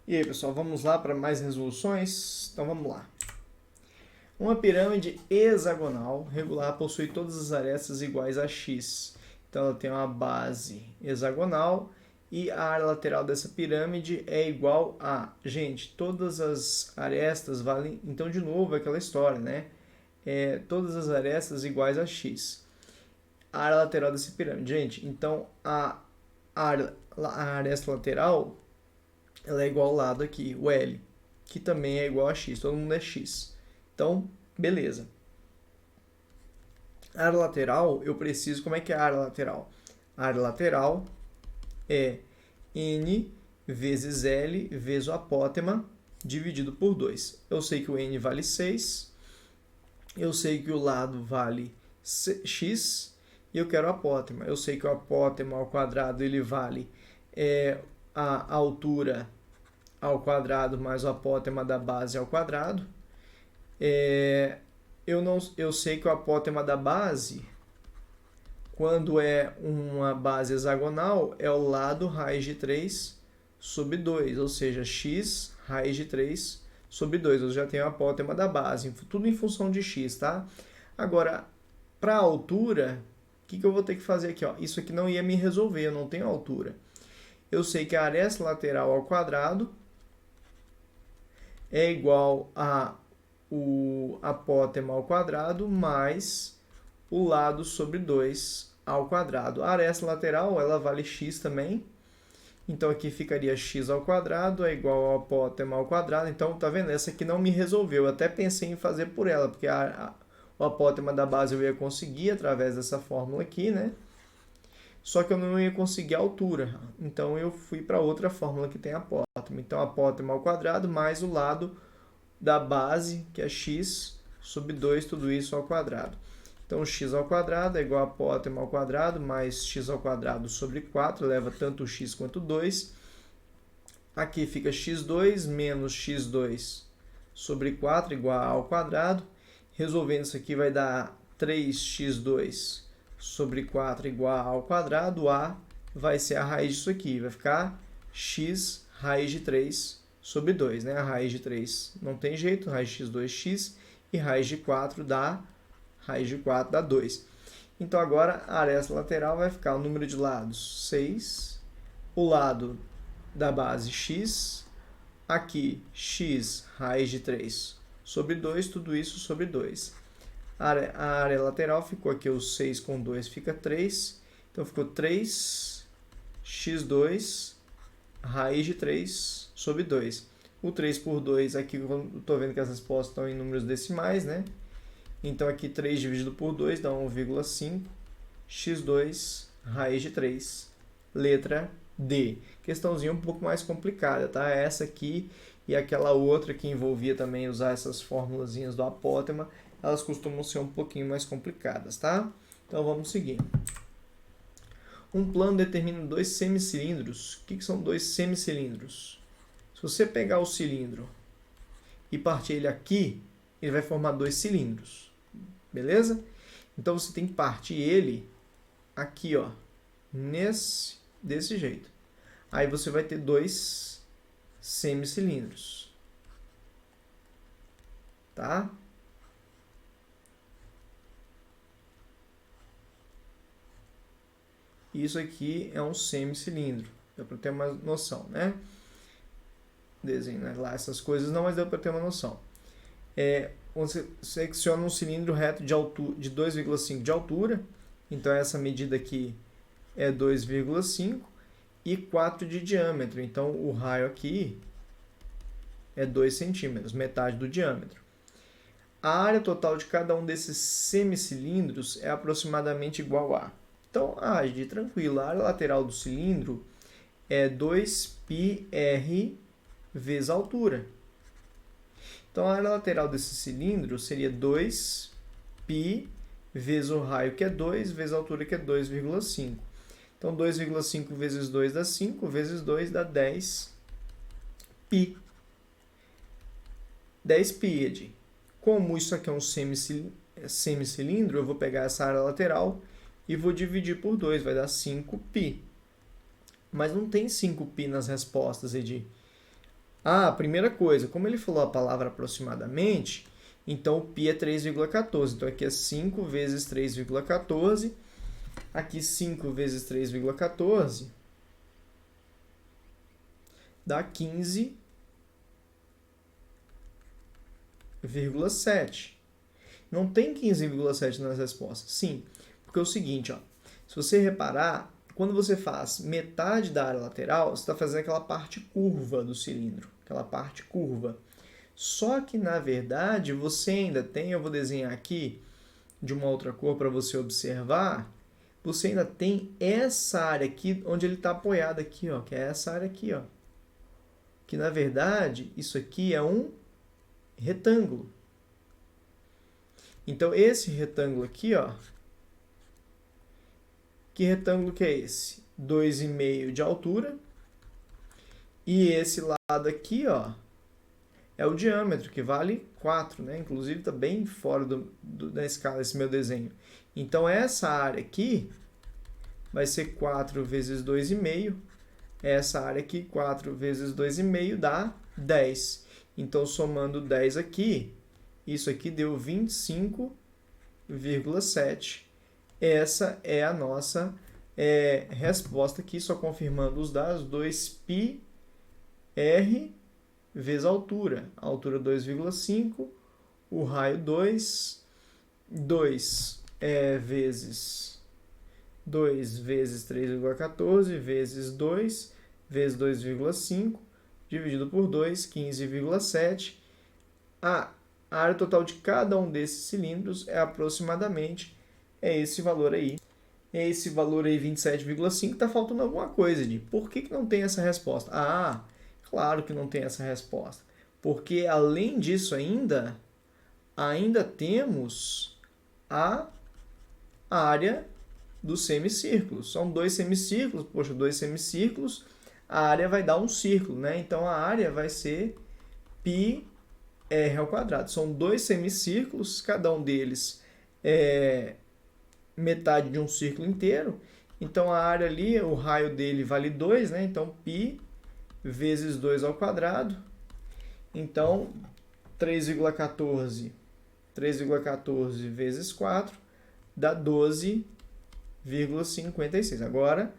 E aí, pessoal, vamos lá para mais resoluções? Então vamos lá. Uma pirâmide hexagonal regular possui todas as arestas iguais a x. Então ela tem uma base hexagonal e a área lateral dessa pirâmide é igual a... Gente, todas as arestas valem... Então, de novo, aquela história, né? Todas as arestas iguais a x. A área lateral dessa pirâmide. Gente, então a aresta lateral ela é igual ao lado aqui, o L, que também é igual a x, todo mundo é x. Então, beleza. A área lateral, eu preciso, como é que é a área lateral? A área lateral é n vezes L vezes o apótema dividido por 2. Eu sei que o n vale 6, eu sei que o lado vale x, e eu quero o apótema. Eu sei que o apótema ao quadrado ele vale a altura ao quadrado mais o apótema da base ao quadrado. Eu sei que o apótema da base, quando é uma base hexagonal, é o lado raiz de 3 sobre 2, ou seja, x raiz de 3 sobre 2. Eu já tenho o apótema da base, tudo em função de x, tá? Agora, para a altura, o que eu vou ter que fazer aqui? Ó? Isso aqui não ia me resolver, eu não tenho altura. Eu sei que a aresta lateral ao quadrado é igual a o apótema ao quadrado mais o lado sobre 2 ao quadrado. A aresta lateral ela vale x também. Então aqui ficaria x ao quadrado é igual ao apótema ao quadrado. Então, tá vendo? Essa aqui não me resolveu. Eu até pensei em fazer por ela, porque o apótema da base eu ia conseguir através dessa fórmula aqui, né? Só que eu não ia conseguir a altura. Então eu fui para outra fórmula que tem apótema. Então, apótema ao quadrado mais o lado da base, que é x, sobre 2, tudo isso ao quadrado. Então, x ao quadrado é igual a apótema ao quadrado mais x ao quadrado sobre 4, leva tanto x quanto 2. Aqui fica x2 menos x2 sobre 4 igual a ao quadrado. Resolvendo isso aqui vai dar 3x2 sobre 4 igual a ao quadrado. A vai ser a raiz disso aqui, vai ficar x raiz de 3 sobre 2, né? A raiz de 3 não tem jeito, raiz de x2 x, e raiz de 4 dá 2. Então agora a aresta lateral vai ficar o número de lados 6, o lado da base x, aqui x raiz de 3 sobre 2, tudo isso sobre 2. A área lateral ficou aqui, o 6 com 2 fica 3, então ficou 3x2 raiz de 3 sobre 2. O 3 por 2, aqui eu estou vendo que as respostas estão em números decimais, né? Então aqui 3 dividido por 2 dá 1,5. x2 raiz de 3. Letra D. Questãozinha um pouco mais complicada, tá? Essa aqui e aquela outra que envolvia também usar essas formulazinhas do apótema, elas costumam ser um pouquinho mais complicadas, tá? Então vamos seguir. Um plano determina dois semicilindros. O que são dois semicilindros? Se você pegar o cilindro e partir ele aqui, ele vai formar dois cilindros. Beleza? Então você tem que partir ele aqui, ó, desse jeito. Aí você vai ter dois semicilindros. Tá? Isso aqui é um semicilindro. Deu para ter uma noção, né? Desenhar lá essas coisas não, mas deu para ter uma noção. Você secciona um cilindro reto de 2,5 de altura. Então essa medida aqui é 2,5 e 4 de diâmetro. Então o raio aqui é 2 centímetros, metade do diâmetro. A área total de cada um desses semicilindros é aproximadamente igual a... Então, de tranquilo, a área lateral do cilindro é 2πr vezes a altura. Então, a área lateral desse cilindro seria 2π vezes o raio, que é 2, vezes a altura, que é 2,5. Então, 2,5 vezes 2 dá 5, vezes 2 dá 10π. 10π. Como isso aqui é um semicilindro, eu vou pegar essa área lateral e vou dividir por 2, vai dar 5π. Mas não tem 5π nas respostas, Edi. Ah, primeira coisa, como ele falou a palavra aproximadamente, então o π é 3,14. Então aqui é 5 vezes 3,14. Aqui 5 vezes 3,14 dá 15,7. Não tem 15,7 nas respostas. Sim, porque é o seguinte, ó, se você reparar, quando você faz metade da área lateral, você está fazendo aquela parte curva do cilindro, aquela parte curva. Só que, na verdade, você ainda tem, eu vou desenhar aqui de uma outra cor para você observar, você ainda tem essa área aqui, onde ele está apoiado aqui, ó, que é essa área aqui, ó. Que, na verdade, isso aqui é um retângulo. Então, esse retângulo aqui, ó, que retângulo que é esse? 2,5 de altura. E esse lado aqui, ó, é o diâmetro, que vale 4, né? Inclusive, está bem fora da escala esse meu desenho. Então, essa área aqui vai ser 4 vezes 2,5. Essa área aqui, 4 vezes 2,5 dá 10. Então, somando 10 aqui, isso aqui deu 25,7. Essa é a nossa resposta aqui, só confirmando os dados, 2πr vezes a altura. A altura 2,5, o raio 2 vezes 3,14 vezes 2 vezes 2,5 dividido por 2, 15,7. A área total de cada um desses cilindros é aproximadamente esse valor aí. Esse valor aí, 27,5, está faltando alguma coisa, de por que não tem essa resposta? Ah, claro que não tem essa resposta. Porque além disso ainda temos a área dos semicírculos. São 2 semicírculos, poxa, 2 semicírculos, a área vai dar um círculo, né? Então a área vai ser πr ao quadrado. São 2 semicírculos, cada um deles é metade de um círculo inteiro. Então a área ali, o raio dele vale 2, né? Então π vezes 2 ao quadrado. Então 3,14 vezes 4 dá 12,56. Agora,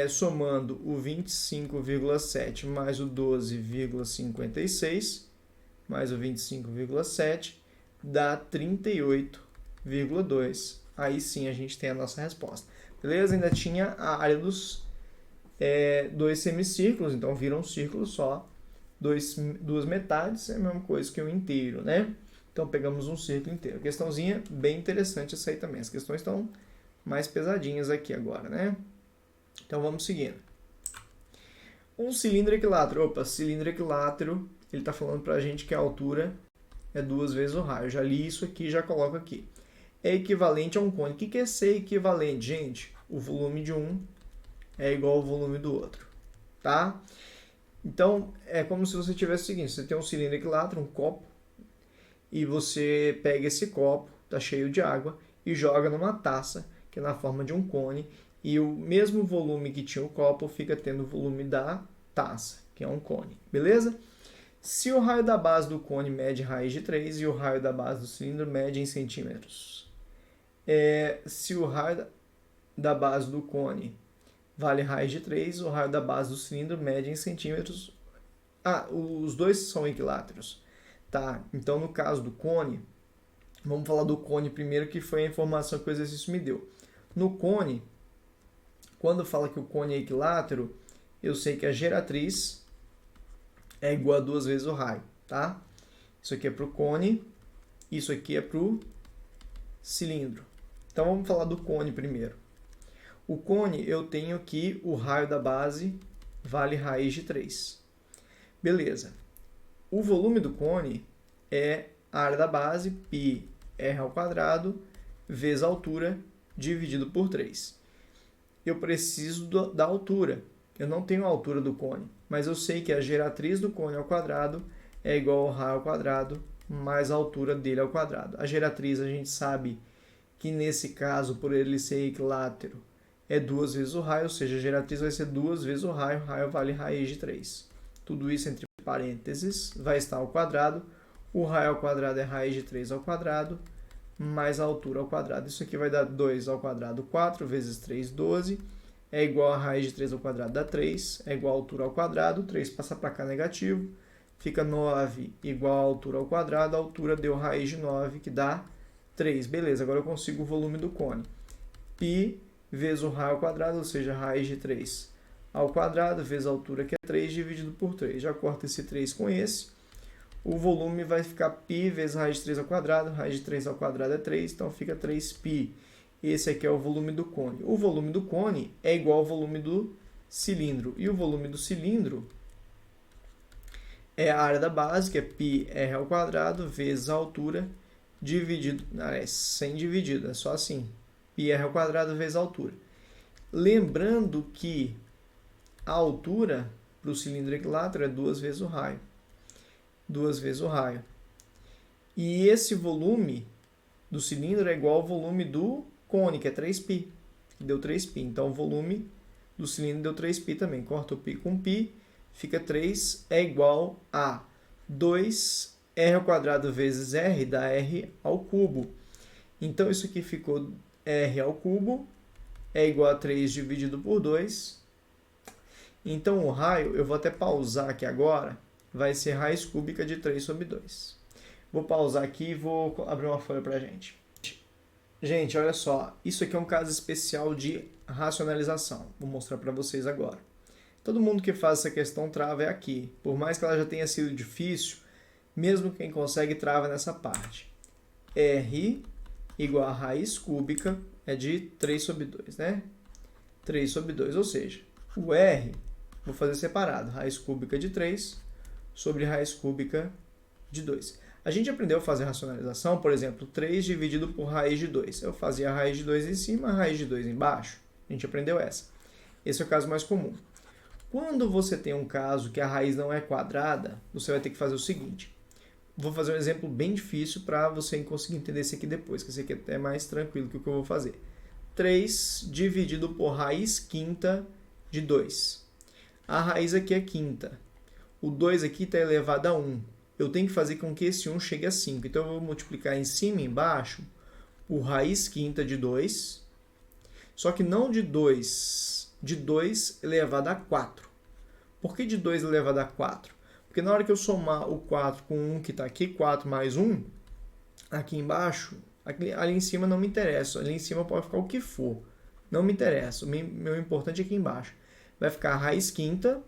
somando o 25,7 mais o 12,56 mais o 25,7 dá 38,2. Aí sim a gente tem a nossa resposta. Beleza? Ainda tinha a área dos 2 semicírculos, então vira um círculo só. Duas metades é a mesma coisa que um inteiro, né? Então pegamos um círculo inteiro. Questãozinha bem interessante essa aí também. As questões estão mais pesadinhas aqui agora, né? Então vamos seguindo. Um cilindro equilátero. Opa, cilindro equilátero, ele está falando para a gente que a altura é 2 vezes o raio. Eu já li isso aqui, já coloco aqui. É equivalente a um cone. O que é ser equivalente, gente? O volume de um é igual ao volume do outro, tá? Então, é como se você tivesse o seguinte, você tem um cilindro equilátero, um copo, e você pega esse copo, tá cheio de água, e joga numa taça, que é na forma de um cone, e o mesmo volume que tinha o copo fica tendo o volume da taça, que é um cone, beleza? Se o raio da base do cone mede raiz de 3 e o raio da base do cilindro mede em centímetros, se o raio da base do cone vale raiz de 3, o raio da base do cilindro mede em centímetros. Ah, os dois são equiláteros. Tá, então no caso do cone, vamos falar do cone primeiro, que foi a informação que o exercício me deu. No cone, quando fala que o cone é equilátero, eu sei que a geratriz é igual a 2 vezes o raio, tá? Isso aqui é para o cone, isso aqui é para o cilindro. Então vamos falar do cone primeiro. O cone, eu tenho que o raio da base vale raiz de 3. Beleza. O volume do cone é a área da base, πr ao quadrado, vezes a altura, dividido por 3. Eu preciso da altura. Eu não tenho a altura do cone, mas eu sei que a geratriz do cone ao quadrado é igual ao raio ao quadrado mais a altura dele ao quadrado. A geratriz, a gente sabe que nesse caso, por ele ser equilátero, é 2 vezes o raio, ou seja, a geratriz vai ser 2 vezes o raio vale raiz de 3. Tudo isso entre parênteses, vai estar ao quadrado. O raio ao quadrado é raiz de 3 ao quadrado, mais a altura ao quadrado. Isso aqui vai dar 2 ao quadrado, 4, vezes 3, 12. É igual a raiz de 3 ao quadrado, dá 3. É igual a altura ao quadrado, 3 passa para cá negativo. Fica 9 igual a altura ao quadrado. A altura deu raiz de 9, que dá 3. Beleza, agora eu consigo o volume do cone. Π vezes o raio ao quadrado, ou seja, raiz de 3 ao quadrado, vezes a altura, que é 3, dividido por 3. Já corta esse 3 com esse. O volume vai ficar π vezes raiz de 3 ao quadrado. Raiz de 3 ao quadrado é 3, então fica 3π. Esse aqui é o volume do cone. O volume do cone é igual ao volume do cilindro. E o volume do cilindro é a área da base, que é πr ao quadrado, vezes a altura, dividido... sem dividido, é só assim. πr ao quadrado vezes a altura. Lembrando que a altura para o cilindro equilátero é 2 vezes o raio. 2 vezes o raio. E esse volume do cilindro é igual ao volume do cone, que é 3π. Que deu 3π. Então, o volume do cilindro deu 3π também. Corta o π com π, fica 3 é igual a 2r ao quadrado vezes r, dá r ao cubo. Então, isso aqui ficou r ao cubo, é igual a 3 dividido por 2. Então, o raio, eu vou até pausar aqui agora, vai ser raiz cúbica de 3 sobre 2. Vou pausar aqui e vou abrir uma folha para a gente. Gente, olha só, isso aqui é um caso especial de racionalização. Vou mostrar para vocês agora. Todo mundo que faz essa questão trava é aqui. Por mais que ela já tenha sido difícil, mesmo quem consegue trava nessa parte. R igual a raiz cúbica é de 3 sobre 2, né? 3 sobre 2, ou seja, o R, vou fazer separado, raiz cúbica de 3 sobre raiz cúbica de 2. A gente aprendeu a fazer racionalização, por exemplo, 3 dividido por raiz de 2. Eu fazia a raiz de 2 em cima, a raiz de 2 embaixo. A gente aprendeu essa. Esse é o caso mais comum. Quando você tem um caso que a raiz não é quadrada, você vai ter que fazer o seguinte. Vou fazer um exemplo bem difícil para você conseguir entender esse aqui depois, que esse aqui é até mais tranquilo que o que eu vou fazer. 3 dividido por raiz quinta de 2. A raiz aqui é quinta. O 2 aqui está elevado a 1. Eu tenho que fazer com que esse 1 chegue a 5. Então, eu vou multiplicar em cima e embaixo o raiz quinta de 2, só que não de 2, de 2 elevado a 4. Por que de 2 elevado a 4? Porque na hora que eu somar o 4 com 1 que está aqui, 4 mais 1, aqui embaixo, ali em cima não me interessa. Ali em cima pode ficar o que for. Não me interessa. O meu importante é aqui embaixo. Vai ficar a raiz quinta.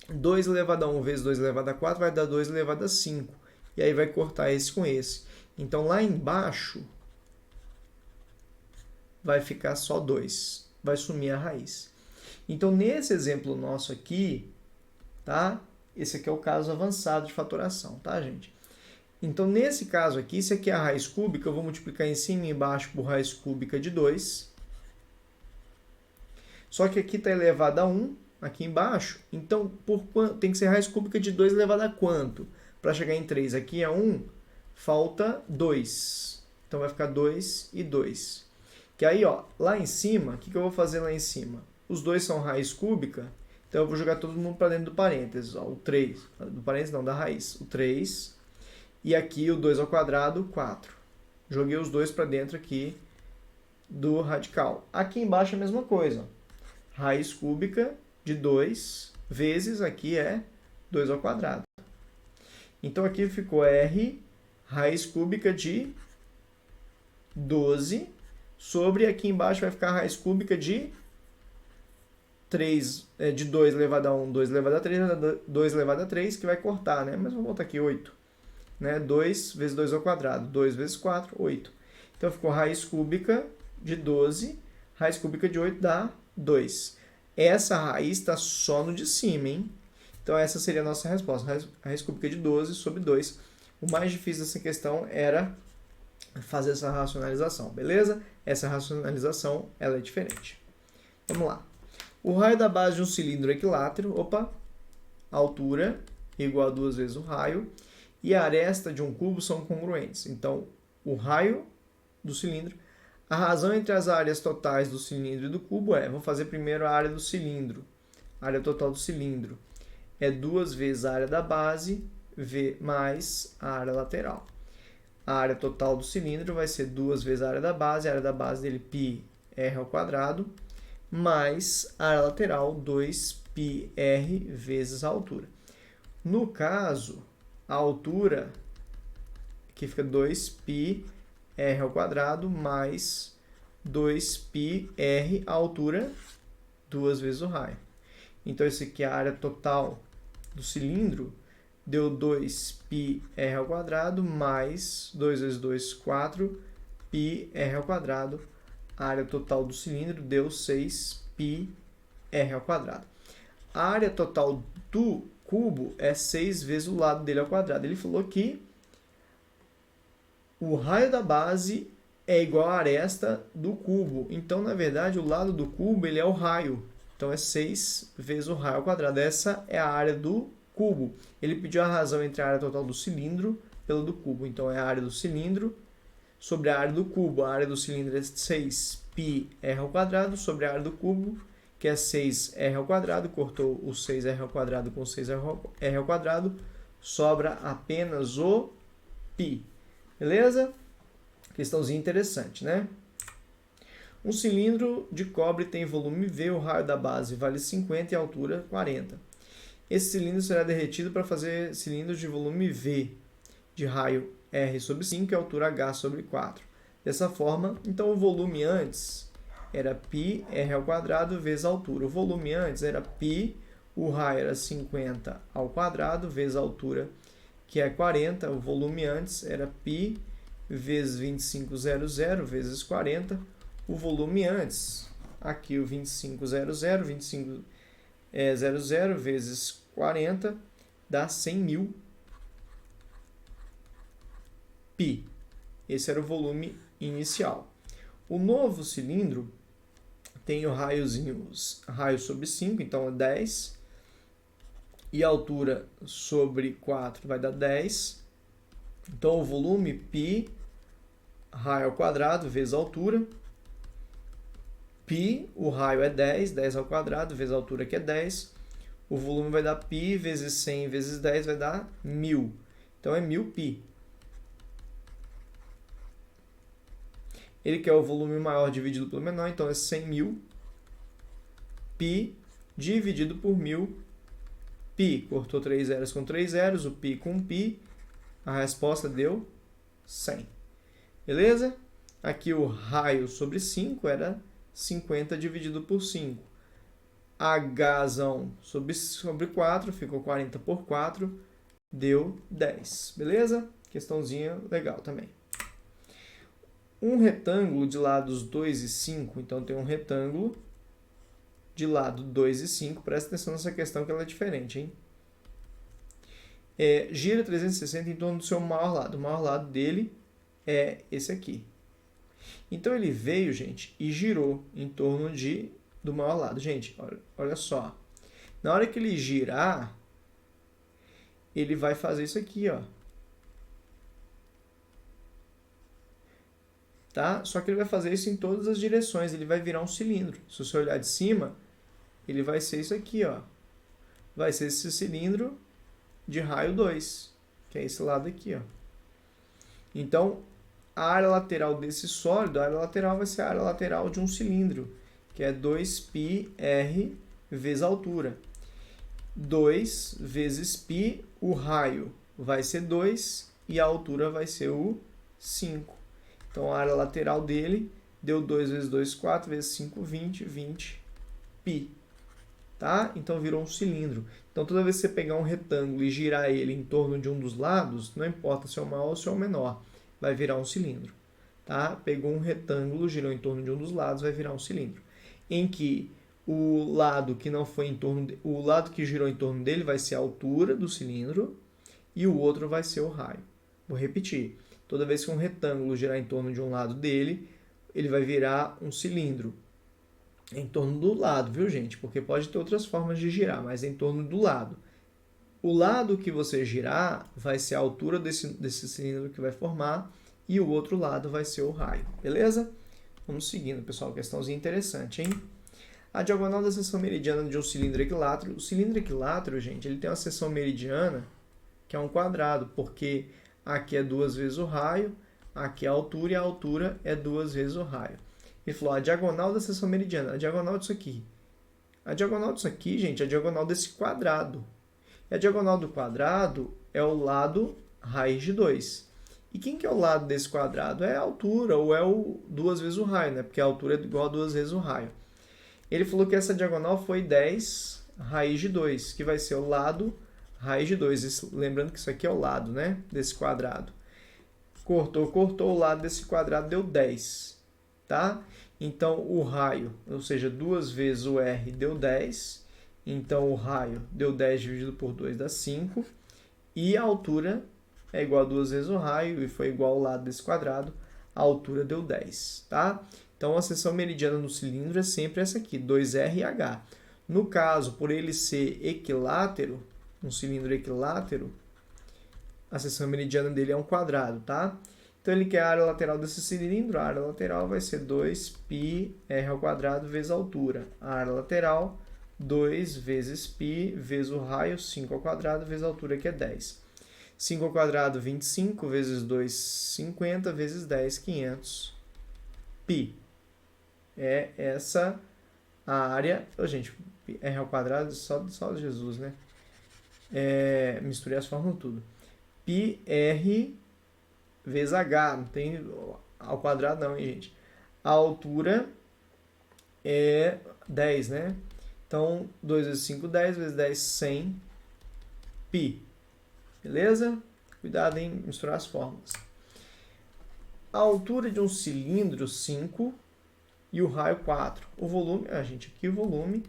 2 elevado a 1 vezes 2 elevado a 4 vai dar 2 elevado a 5. E aí vai cortar esse com esse. Então, lá embaixo vai ficar só 2. Vai sumir a raiz. Então, nesse exemplo nosso aqui, tá? Esse aqui é o caso avançado de fatoração, tá, gente? Então, nesse caso aqui, se aqui é a raiz cúbica, eu vou multiplicar em cima e embaixo por raiz cúbica de 2. Só que aqui está elevado a 1. Aqui embaixo, então tem que ser raiz cúbica de 2 elevado a quanto? Para chegar em 3, aqui é 1, falta 2. Então vai ficar 2 e 2. Que aí, ó, lá em cima, o que eu vou fazer lá em cima? Os dois são raiz cúbica, então eu vou jogar todo mundo para dentro do parênteses. Ó, o 3, do parênteses não, da raiz. O 3, e aqui o 2 ao quadrado, 4. Joguei os dois para dentro aqui do radical. Aqui embaixo é a mesma coisa. Raiz cúbica de 2 vezes, aqui é 2 ao quadrado. Então, aqui ficou R, raiz cúbica de 12, sobre, aqui embaixo vai ficar a raiz cúbica de 3, de 2 elevado a 1, 2 elevado a 3, 2 elevado a 3, que vai cortar, né? Mas vamos botar aqui 8. Né? 2 vezes 2 ao quadrado, 2 vezes 4, 8. Então, ficou raiz cúbica de 12, raiz cúbica de 8 dá 2. Essa raiz está só no de cima, hein? Então, essa seria a nossa resposta. Raiz cúbica de 12 sobre 2. O mais difícil dessa questão era fazer essa racionalização, beleza? Essa racionalização, ela é diferente. Vamos lá. O raio da base de um cilindro equilátero, altura igual a 2 vezes o raio, e a aresta de um cubo são congruentes. Então, o raio do cilindro. A razão entre as áreas totais do cilindro e do cubo vamos fazer primeiro a área do cilindro. A área total do cilindro é 2 vezes a área da base mais a área lateral. A área total do cilindro vai ser 2 vezes a área da base dele πr ao quadrado, mais a área lateral, 2πr vezes a altura. No caso, a altura, aqui fica 2πr ao quadrado mais 2πr, a altura, 2 vezes o raio. Então, isso aqui é a área total do cilindro, deu 2πr ao quadrado mais 2 vezes 2, 4πr ao quadrado. A área total do cilindro deu 6πr ao quadrado. A área total do cubo é 6 vezes o lado dele ao quadrado. Ele falou que o raio da base é igual à aresta do cubo. Então, na verdade, o lado do cubo ele é o raio. Então, é 6 vezes o raio ao quadrado. Essa é a área do cubo. Ele pediu a razão entre a área total do cilindro pela do cubo. Então, é a área do cilindro sobre a área do cubo. A área do cilindro é 6πr ao quadrado sobre a área do cubo, que é 6r ao quadrado. Cortou o 6r ao quadrado com 6r ao quadrado. Sobra apenas o π. Beleza? Questãozinha interessante, né? Um cilindro de cobre tem volume V, o raio da base vale 50 e a altura 40. Esse cilindro será derretido para fazer cilindros de volume V, de raio R sobre 5 e altura H sobre 4. Dessa forma, então o volume antes era πr ao quadrado vezes a altura. O volume antes era π, o raio era 50 ao quadrado vezes a altura, que é 40. O volume antes era π vezes 2500 vezes 40. O volume antes, aqui o 2500, 2500 vezes 40 dá 100.000 π. Esse era o volume inicial. O novo cilindro tem o raiozinho, raio sobre 5, então é 10. E a altura sobre 4 vai dar 10. Então, o volume π, raio ao quadrado, vezes a altura. Π, o raio é 10, 10 ao quadrado, vezes a altura, que é 10. O volume vai dar π vezes 100 vezes 10, vai dar 1000. Então, é 1000 π. Ele quer o volume maior dividido pelo menor, então é 100.000 π dividido por 1000 π. Cortou 3 zeros com 3 zeros, o π com π. A resposta deu 100. Beleza? Aqui o raio sobre 5 era 50 dividido por 5. H sobre 4, ficou 40 por 4, deu 10. Beleza? Questãozinha legal também. Um retângulo de lados 2 e 5, então tem um retângulo de lado 2 e 5, presta atenção nessa questão que ela é diferente, hein? Gira 360 em torno do seu maior lado. O maior lado dele é esse aqui. Então, ele veio, gente, e girou em torno do maior lado. Gente, olha só. Na hora que ele girar, ele vai fazer isso aqui, ó. Tá? Só que ele vai fazer isso em todas as direções. Ele vai virar um cilindro. Se você olhar de cima, ele vai ser isso aqui, ó. Vai ser esse cilindro de raio 2, que é esse lado aqui, ó. Então, a área lateral desse sólido, a área lateral vai ser a área lateral de um cilindro, que é 2πr vezes a altura. 2 vezes π, o raio vai ser 2 e a altura vai ser o 5. Então, a área lateral dele deu 2 vezes 2, 4, vezes 5, 20, 20 π. Tá? Então, virou um cilindro. Então, toda vez que você pegar um retângulo e girar ele em torno de um dos lados, não importa se é o maior ou se é o menor, vai virar um cilindro. Tá? Pegou um retângulo, girou em torno de um dos lados, vai virar um cilindro. Em que o lado que não foi em torno o lado que girou em torno dele vai ser a altura do cilindro e o outro vai ser o raio. Vou repetir. Toda vez que um retângulo girar em torno de um lado dele, ele vai virar um cilindro. Em torno do lado, viu, gente? Porque pode ter outras formas de girar, mas em torno do lado. O lado que você girar vai ser a altura desse cilindro que vai formar e o outro lado vai ser o raio, beleza? Vamos seguindo, pessoal. Questãozinha interessante, hein? A diagonal da seção meridiana de um cilindro equilátero. O cilindro equilátero, gente, ele tem uma seção meridiana que é um quadrado, porque aqui é 2 vezes o raio, aqui é a altura, e a altura é 2 vezes o raio. Ele falou a diagonal da seção meridiana, a diagonal disso aqui. A diagonal disso aqui, gente, é a diagonal desse quadrado. E a diagonal do quadrado é o lado raiz de 2. E quem que é o lado desse quadrado? É a altura, ou é o 2 vezes o raio, né? Porque a altura é igual a 2 vezes o raio. Ele falou que essa diagonal foi 10 raiz de 2, que vai ser o lado raiz de 2. Lembrando que isso aqui é o lado, né, desse quadrado. Cortou, o lado desse quadrado deu 10, tá? Então, o raio, ou seja, 2 vezes o R deu 10. Então, o raio deu 10 dividido por 2 dá 5. E a altura é igual a 2 vezes o raio, e foi igual ao lado desse quadrado. A altura deu 10, tá? Então, a seção meridiana no cilindro é sempre essa aqui, 2RH. No caso, por ele ser equilátero, um cilindro equilátero, a seção meridiana dele é um quadrado, tá? Então, ele quer a área lateral desse cilindro. A área lateral vai ser 2πr ao quadrado vezes a altura. A área lateral, 2 vezes π vezes o raio, 5 ao quadrado, vezes a altura, que é 10. 5 ao quadrado, 25, vezes 2, 50, vezes 10, 500 π. É essa a área. Oh, gente, r ao quadrado, só Jesus, né? Misturei as fórmulas tudo. πr vezes h, não tem ao quadrado não, hein, gente? A altura é 10, né? Então, 2 vezes 5, 10, vezes 10, 100 π. Beleza? Cuidado em misturar as fórmulas. A altura de um cilindro, 5, e o raio, 4. O volume, gente, aqui o volume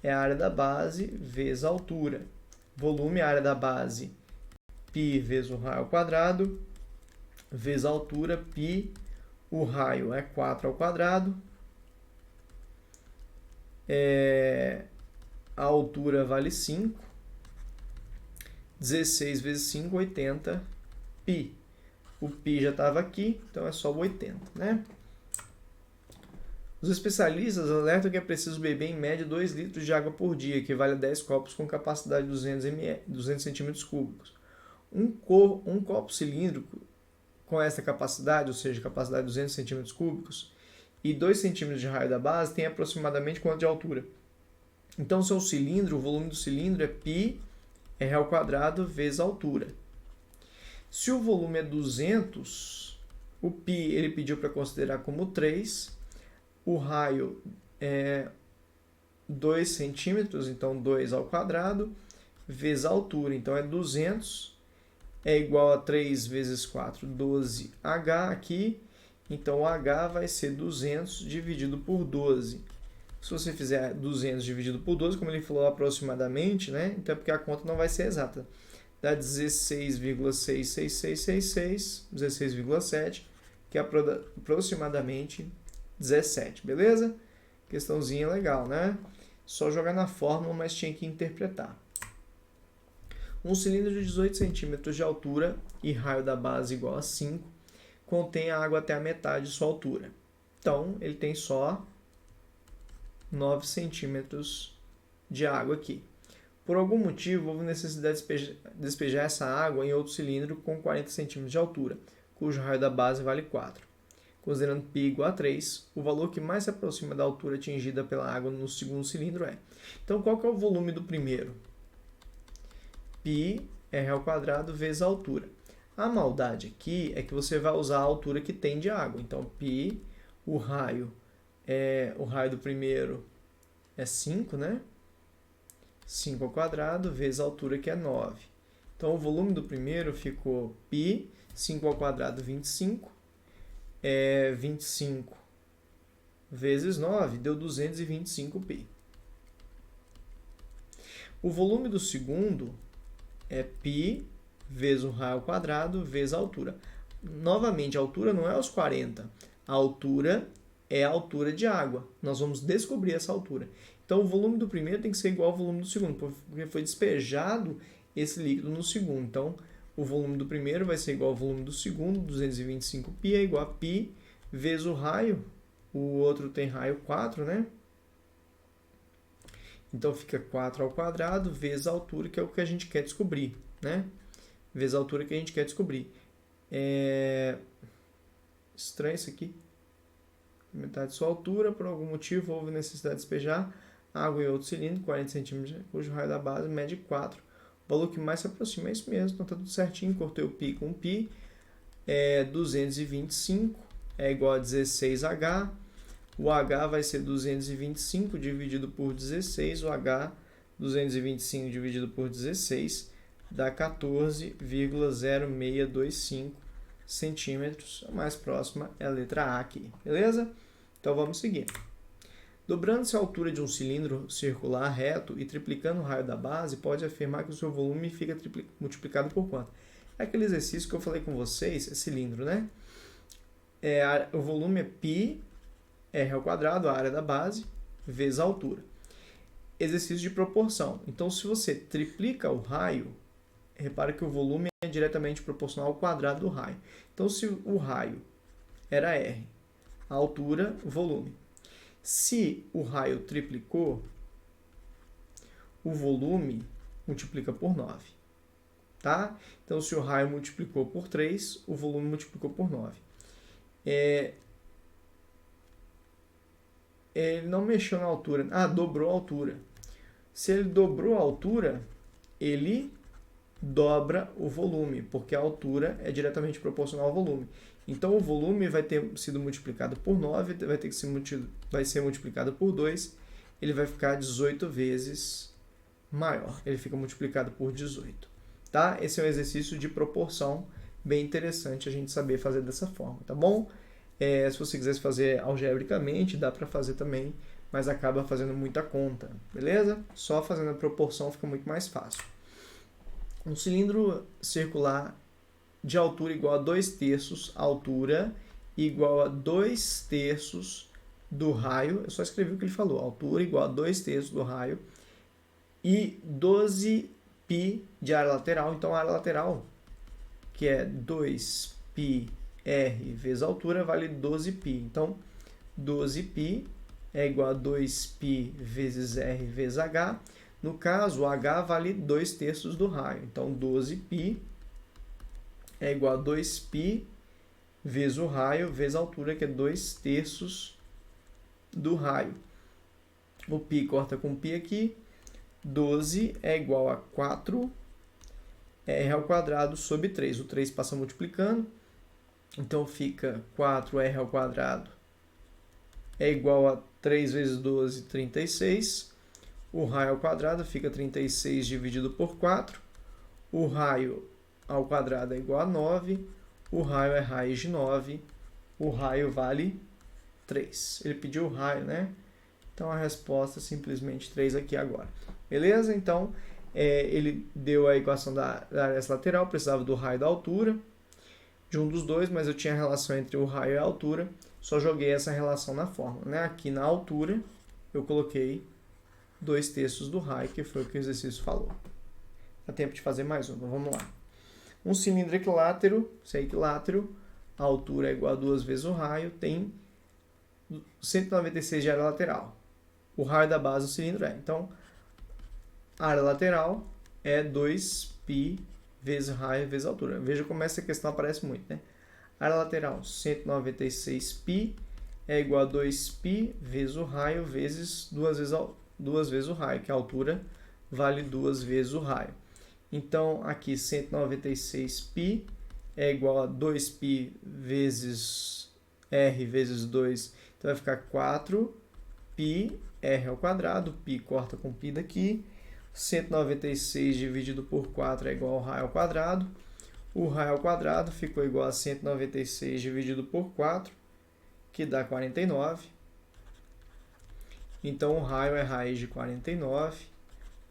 é a área da base vezes a altura. Volume é a área da base, π vezes o raio ao quadrado, vezes a altura, π. O raio é 4 ao quadrado. A altura vale 5. 16 vezes 5, 80 π. O π já estava aqui, então é só o 80, né? Os especialistas alertam que é preciso beber em média 2 litros de água por dia, que equivale a 10 copos com capacidade de 200 centímetros cúbicos. Um copo cilíndrico com essa capacidade, ou seja, capacidade de 200 centímetros cúbicos, e 2 centímetros de raio da base, tem aproximadamente quanto de altura? Então, seu cilindro, o volume do cilindro é πr ao quadrado vezes a altura. Se o volume é 200, o π ele pediu para considerar como 3, o raio é 2 centímetros, então 2 ao quadrado, vezes a altura, então é 200, é igual a 3 vezes 4, 12H aqui, então o H vai ser 200 dividido por 12. Se você fizer 200 dividido por 12, como ele falou aproximadamente, né? Então é porque a conta não vai ser exata. Dá 16,66666, 16,7, que é aproximadamente 17, beleza? Questãozinha legal, né? Só jogar na fórmula, mas tinha que interpretar. Um cilindro de 18 centímetros de altura e raio da base igual a 5 contém a água até a metade de sua altura. Então, ele tem só 9 centímetros de água aqui. Por algum motivo, houve necessidade de despejar essa água em outro cilindro com 40 centímetros de altura, cujo raio da base vale 4. Considerando π igual a 3, o valor que mais se aproxima da altura atingida pela água no segundo cilindro é. Então, qual que é o volume do primeiro? πr ao quadrado vezes a altura. A maldade aqui é que você vai usar a altura que tem de água. Então, π, o raio do primeiro é 5, né? 5 ao quadrado vezes a altura, que é 9. Então, o volume do primeiro ficou π, 5 ao quadrado, 25. 25 vezes 9 deu 225π. O volume do segundo é π vezes o raio ao quadrado vezes a altura. Novamente, a altura não é os 40. A altura é a altura de água. Nós vamos descobrir essa altura. Então, o volume do primeiro tem que ser igual ao volume do segundo, porque foi despejado esse líquido no segundo. Então, o volume do primeiro vai ser igual ao volume do segundo, 225π é igual a π vezes o raio. O outro tem raio 4, né? Então fica 4 ao quadrado vezes a altura, que é o que a gente quer descobrir, né? Vezes a altura que a gente quer descobrir. Estranho isso aqui. Metade de sua altura, por algum motivo houve necessidade de despejar água em outro cilindro, 40 centímetros, cujo raio da base mede 4. O valor que mais se aproxima é isso mesmo, então tá tudo certinho, cortei o π com π. 225 é igual a 16H. O H vai ser 225 dividido por 16. O H, 225 dividido por 16, dá 14,0625 centímetros. A mais próxima é a letra A aqui, beleza? Então vamos seguir. Dobrando-se a altura de um cilindro circular reto e triplicando o raio da base, pode afirmar que o seu volume fica multiplicado por quanto? É aquele exercício que eu falei com vocês, é cilindro, né? O volume é π r ao quadrado, a área da base, vezes a altura. Exercício de proporção. Então, se você triplica o raio, repara que o volume é diretamente proporcional ao quadrado do raio. Então, se o raio era R, a altura, volume. Se o raio triplicou, o volume multiplica por 9. Tá? Então, se o raio multiplicou por 3, o volume multiplicou por 9. Ele não mexeu na altura. Dobrou a altura. Se ele dobrou a altura, ele dobra o volume, porque a altura é diretamente proporcional ao volume. Então, o volume vai ter sido multiplicado por 9, vai ser multiplicado por 2, ele vai ficar 18 vezes maior. Ele fica multiplicado por 18. Tá? Esse é um exercício de proporção bem interessante a gente saber fazer dessa forma, tá bom? Se você quisesse fazer algebricamente, dá para fazer também, mas acaba fazendo muita conta, beleza? Só fazendo a proporção fica muito mais fácil. Um cilindro circular de altura igual a 2/3, altura igual a 2/3 do raio, eu só escrevi o que ele falou, altura igual a 2/3 do raio, e 12π de área lateral. Então, a área lateral, que é 2πr vezes a altura, vale 12π. Então, 12π é igual a 2π vezes r vezes h. No caso, o h vale 2/3 do raio. Então, 12π é igual a 2π vezes o raio vezes a altura, que é 2/3 do raio. O π corta com π aqui. 12 é igual a 4 r ao quadrado sobre 3. O 3 passa multiplicando. Então, fica 4r ao quadrado é igual a 3 vezes 12, 36. O raio ao quadrado fica 36 dividido por 4. O raio ao quadrado é igual a 9. O raio é raiz de 9. O raio vale 3. Ele pediu o raio, né? Então, a resposta é simplesmente 3 aqui agora. Beleza? Então, ele deu a equação da área lateral, precisava do raio da altura, de um dos dois, mas eu tinha a relação entre o raio e a altura, só joguei essa relação na fórmula, né? Aqui na altura, eu coloquei 2/3 do raio, que foi o que o exercício falou. Dá tempo de fazer mais uma, vamos lá. Um cilindro equilátero, se é equilátero, a altura é igual a 2 vezes o raio, tem 196 de área lateral. O raio da base do cilindro então, a área lateral é 2π vezes raio vezes altura. Veja como essa questão aparece muito, né? Área lateral, 196π é igual a 2π vezes o raio vezes 2 vezes o raio, que a altura vale 2 vezes o raio. Então, aqui 196π é igual a 2π vezes r vezes 2, então vai ficar 4π r ao quadrado, π corta com π daqui, 196 dividido por 4 é igual ao raio ao quadrado, o raio ao quadrado ficou igual a 196 dividido por 4, que dá 49, então o raio é raiz de 49,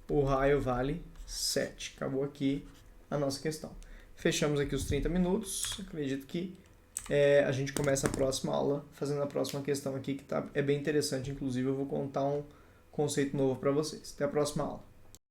o raio vale 7. Acabou aqui a nossa questão. Fechamos aqui os 30 minutos, acredito que a gente começa a próxima aula fazendo a próxima questão aqui, que é bem interessante, inclusive eu vou contar um conceito novo para vocês. Até a próxima aula.